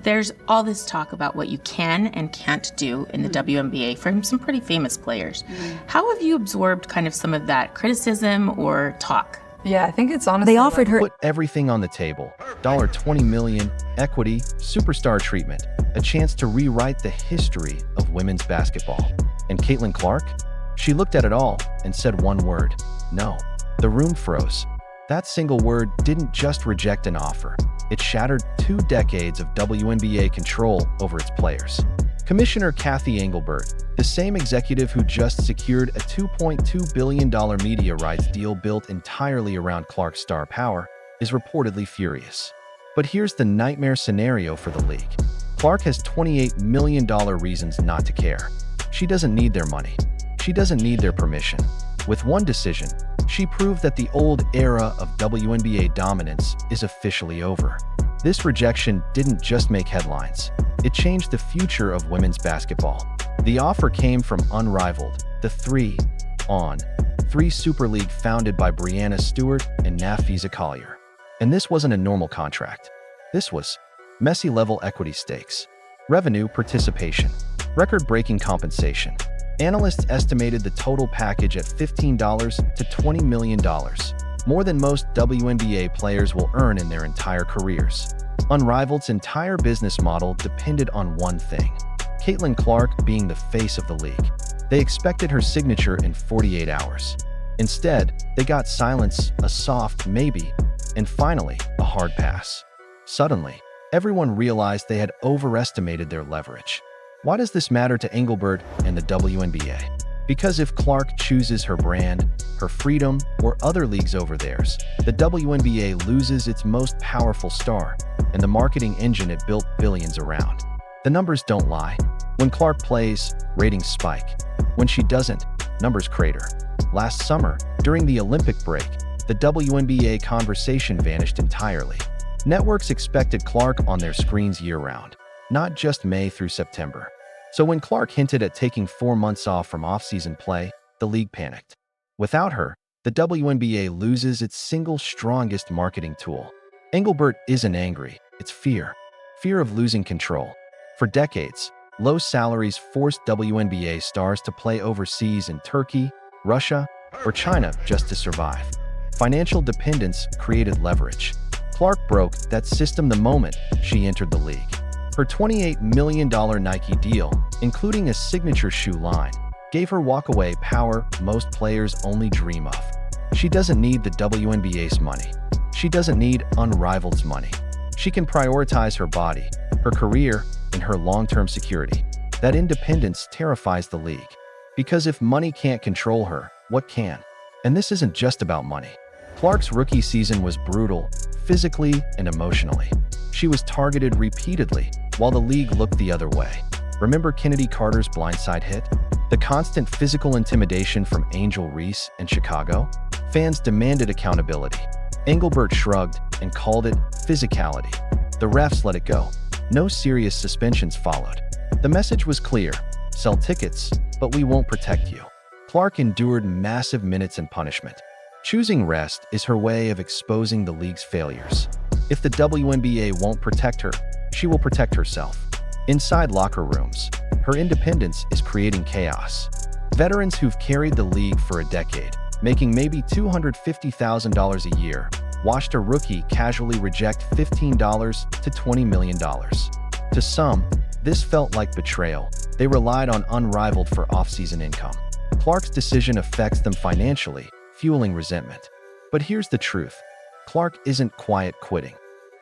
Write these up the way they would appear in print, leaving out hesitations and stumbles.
There's all this talk about what you can and can't do in the WNBA from some pretty famous players. How have you absorbed kind of some of that criticism or talk? Yeah, I think it's honestly They offered her Put everything on the table. $20 million, equity, superstar treatment, a chance to rewrite the history of women's basketball. And CaitlinClark? She looked at it all and said one word: no. The room froze. That single word didn't just reject an offer. It shattered 2 decades of WNBA control over its players. Commissioner Cathy Engelbert, the same executive who just secured a $2.2 billion media rights deal built entirely around Clark's star power, is reportedly furious. But here's the nightmare scenario for the league. Clark has $28 million reasons not to care. She doesn't need their money. She doesn't need their permission. With one decision, she proved that the old era of WNBA dominance is officially over. This rejection didn't just make headlines. It changed the future of women's basketball. The offer came from Unrivaled, the 3-on-3 Super League founded by Breanna Stewart and Nafisa Collier. And this wasn't a normal contract. This was Messi-level equity stakes, revenue participation, record-breaking compensation. Analysts estimated the total package at $15 to $20 million, more than most WNBA players will earn in their entire careers. Unrivaled's entire business model depended on one thing: CaitlinClark being the face of the league. They expected her signature in 48 hours. Instead, they got silence, a soft maybe, and finally, a hard pass. Suddenly, everyone realized they had overestimated their leverage. Why does this matter to Engelbert and the WNBA? Because if Clark chooses her brand, her freedom, or other leagues over theirs, the WNBA loses its most powerful star and the marketing engine it built billions around. The numbers don't lie. When Clark plays, ratings spike. When she doesn't, numbers crater. Last summer, during the Olympic break, the WNBA conversation vanished entirely. Networks expected Clark on their screens year-round, not just May through September. So when Clark hinted at taking 4 months off from off-season play, the league panicked. Without her, the WNBA loses its single strongest marketing tool. Engelbert isn't angry, it's fear. Fear of losing control. For decades, low salaries forced WNBA stars to play overseas in Turkey, Russia, or China just to survive. Financial dependence created leverage. Clark broke that system the moment she entered the league. Her $28 million Nike deal, including a signature shoe line, gave her walkaway power most players only dream of. She doesn't need the WNBA's money. She doesn't need Unrivaled's money. She can prioritize her body, her career, and her long-term security. That independence terrifies the league. Because if money can't control her, what can? And this isn't just about money. Clark's rookie season was brutal, physically and emotionally. She was targeted repeatedly, while the league looked the other way. Remember Kennedy Carter's blindside hit? The constant physical intimidation from Angel Reese and Chicago? Fans demanded accountability. Engelbert shrugged and called it physicality. The refs let it go. No serious suspensions followed. The message was clear: sell tickets, but we won't protect you. Clark endured massive minutes and punishment. Choosing rest is her way of exposing the league's failures. If the WNBA won't protect her, she will protect herself. Inside locker rooms, her independence is creating chaos. Veterans who've carried the league for a decade, making maybe $250,000 a year, watched a rookie casually reject $15 to $20 million. To some, this felt like betrayal. They relied on Unrivaled for off-season income. Clark's decision affects them financially, fueling resentment. But here's the truth. Clark isn't quiet quitting.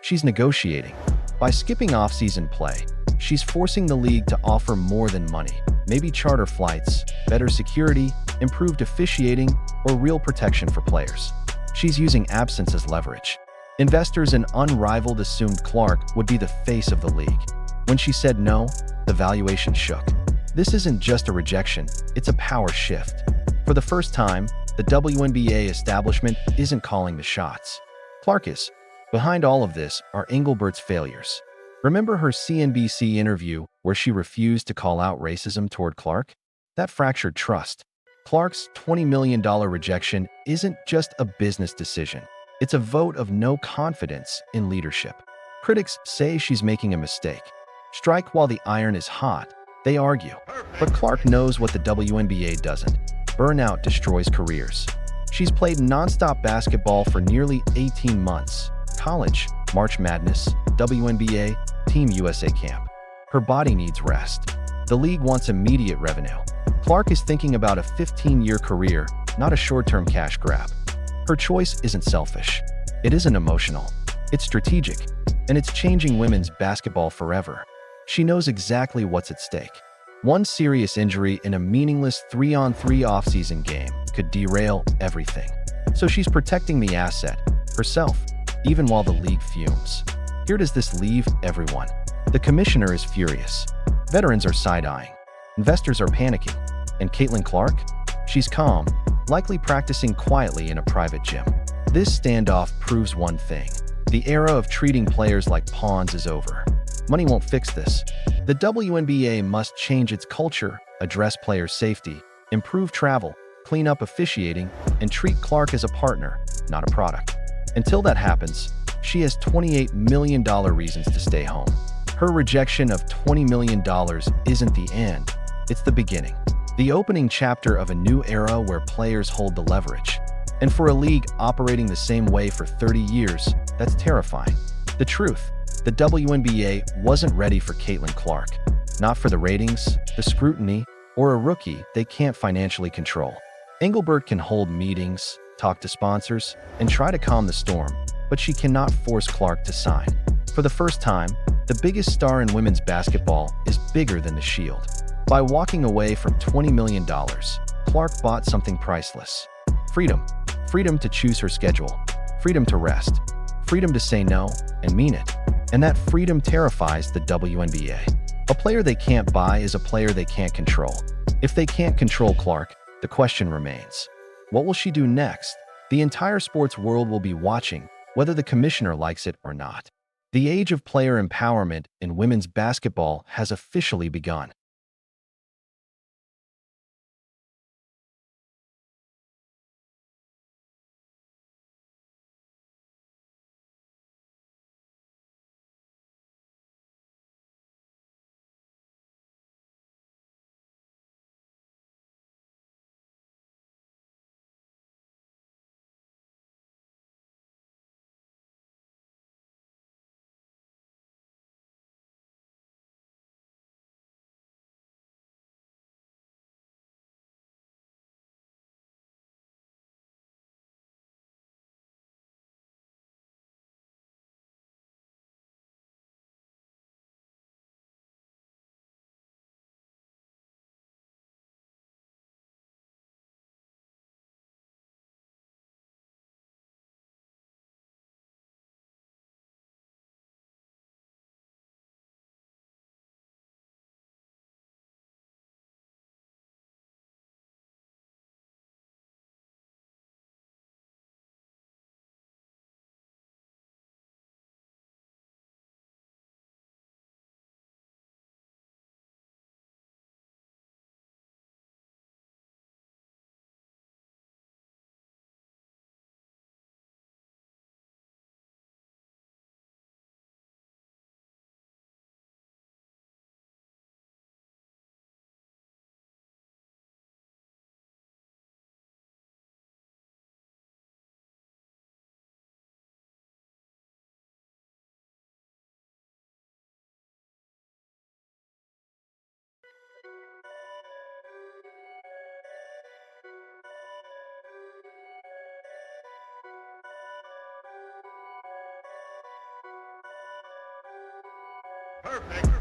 She's negotiating. By skipping off-season play, she's forcing the league to offer more than money, maybe charter flights, better security, improved officiating, or real protection for players. She's using absence as leverage. Investors in Unrivaled assumed Clark would be the face of the league. When she said no, the valuation shook. This isn't just a rejection, it's a power shift. For the first time, the WNBA establishment isn't calling the shots. Clark is. Behind all of this are Engelbert's failures. Remember her CNBC interview where she refused to call out racism toward Clark? That fractured trust. Clark's $20 million rejection isn't just a business decision. It's a vote of no confidence in leadership. Critics say she's making a mistake. Strike while the iron is hot, they argue. But Clark knows what the WNBA doesn't. Burnout destroys careers. She's played nonstop basketball for nearly 18 months. College, March Madness, WNBA, Team USA camp. Her body needs rest. The league wants immediate revenue. Clark is thinking about a 15-year career, not a short-term cash grab. Her choice isn't selfish. It isn't emotional. It's strategic, and it's changing women's basketball forever. She knows exactly what's at stake. One serious injury in a meaningless 3-on-3 offseason game could derail everything. So she's protecting the asset, herself, even while the league fumes. Here does this leave everyone? The commissioner is furious. Veterans are side-eyeing. Investors are panicking. And CaitlinClark? She's calm, likely practicing quietly in a private gym. This standoff proves one thing. The era of treating players like pawns is over. Money won't fix this. The WNBA must change its culture, address player safety, improve travel, clean up officiating, and treat Clark as a partner, not a product. Until that happens, she has $28 million reasons to stay home. Her rejection of $20 million isn't the end, it's the beginning. The opening chapter of a new era where players hold the leverage. And for a league operating the same way for 30 years, that's terrifying. The truth, the WNBA wasn't ready for CaitlinClark. Not for the ratings, the scrutiny, or a rookie they can't financially control. Engelbert can hold meetings, talk to sponsors, and try to calm the storm, but she cannot force Clark to sign. For the first time, the biggest star in women's basketball is bigger than the Shield. By walking away from $20 million, Clark bought something priceless. Freedom. Freedom to choose her schedule. Freedom to rest. Freedom to say no and mean it. And that freedom terrifies the WNBA. A player they can't buy is a player they can't control. If they can't control Clark, the question remains. What will she do next? The entire sports world will be watching, whether the commissioner likes it or not. The age of player empowerment in women's basketball has officially begun. Perfect.